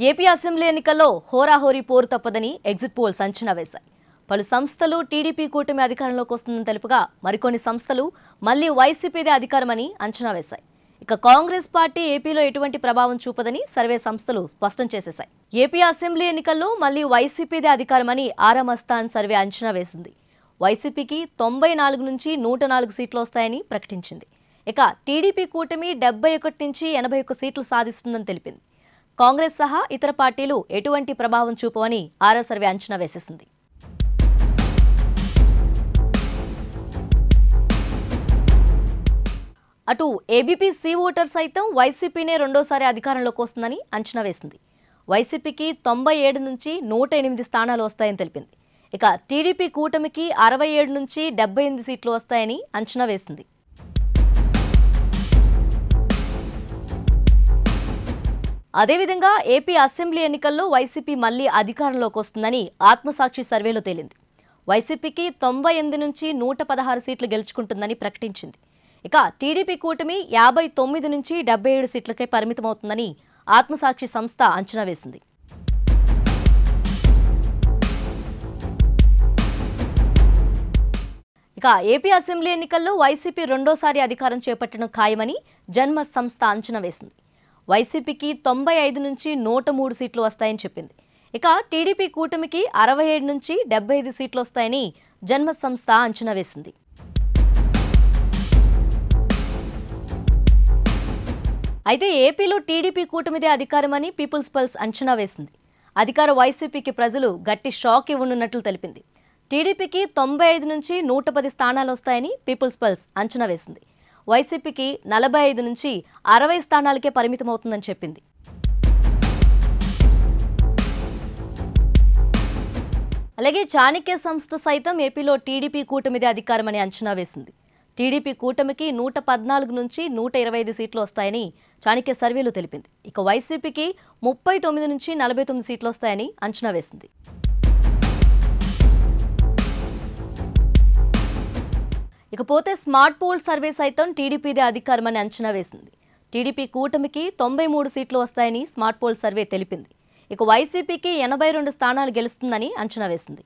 AP assembly ఎన్నికల్లో హోరాహోరీ పోరు తప్పదని ఎగ్జిట్ పోల్స్ అంచనా వేశాయి. పలు సంస్థలు టీడీపీ కూటమి అధికారంలోకి వస్తుందని తెలుపుగా మరికొన్ని సంస్థలు మళ్లీ వైసీపీదే అధికారమని అంచనా వేశాయి. ఇక కాంగ్రెస్ పార్టీ ఏపీలో ఎటువంటి ప్రభావం చూపదని సర్వే సంస్థలు స్పష్టం చేసేశాయి. ఏపీ అసెంబ్లీ ఎన్నికల్లో మళ్లీ వైసీపీదే అధికారమని ఆరామస్థాన్ సర్వే అంచనా వేసింది. వైసీపీకి 94 నుంచి 104 సీట్లు వస్తాయని ప్రకటించింది. ఇక టీడీపీ కూటమి 71 నుంచి 81 సీట్లు సాధిస్తుందని తెలిపింది. కాంగ్రెస్ సహా ఇతర పార్టీలు ఎటువంటి ప్రభావం చూపవని ఆరా సర్వే అంచనా వేసేసింది. అటు ఏబీపీ సి ఓటర్ సైతం వైసీపీనే రెండోసారి అధికారంలోకి వస్తుందని అంచనా వేసింది. వైసీపీకి 97 నుంచి 108 స్థానాలు వస్తాయని తెలిపింది. ఇక టీడీపీ కూటమికి 67 నుంచి 78 సీట్లు వస్తాయని అంచనా వేసింది. అదేవిధంగా ఏపీ అసెంబ్లీ ఎన్నికల్లో వైసీపీ మళ్లీ అధికారంలోకి వస్తుందని ఆత్మసాక్షి సర్వేలో తేలింది. వైసీపీకి 98 నుంచి 116 సీట్లు గెలుచుకుంటుందని ప్రకటించింది. ఇక టీడీపీ కూటమి 59 నుంచి 77 సీట్లకే పరిమితమవుతుందని ఆత్మసాక్షి సంస్థ అంచనా వేసింది. ఇక ఏపీ అసెంబ్లీ ఎన్నికల్లో వైసీపీ రెండోసారి అధికారం చేపట్టడం ఖాయమని జన్మత్ సంస్థ అంచనా వేసింది. వైసీపీకి 95 నుంచి 103 సీట్లు వస్తాయని చెప్పింది. ఇక టీడీపీ కూటమికి 67 నుంచి 75 సీట్లు వస్తాయని జన్మత్ సంస్థ అంచనా వేసింది. అయితే ఏపీలో టీడీపీ కూటమిదే అధికారమని పీపుల్స్ పల్స్ అంచనా వేసింది. అధికార వైసీపీకి ప్రజలు గట్టి షాక్ ఇవ్వనున్నట్లు తెలిపింది. టీడీపీకి 95 నుంచి 110 స్థానాలు వస్తాయని పీపుల్స్ పల్స్ అంచనా వేసింది. వైసీపీకి 45 నుంచి 60 స్థానాలకే పరిమితమవుతుందని చెప్పింది. అలాగే చాణక్య సంస్థ సైతం ఏపీలో టీడీపీ కూటమిదే అధికారమని అంచనా వేసింది. టీడీపీ కూటమికి 114 నుంచి 125 సీట్లు వస్తాయని చాణక్య సర్వేలో తెలిపింది. ఇక వైసీపీకి 39 నుంచి 49 సీట్లు వస్తాయని అంచనా వేసింది. ఇకపోతే స్మార్ట్ పోల్ సర్వే సైతం టీడీపీదే అధికారమని అంచనా వేసింది. టీడీపీ కూటమికి 93 సీట్లు వస్తాయని స్మార్ట్ పోల్ సర్వే తెలిపింది. ఇక వైసీపీకి 82 స్థానాలు గెలుస్తుందని అంచనా వేసింది.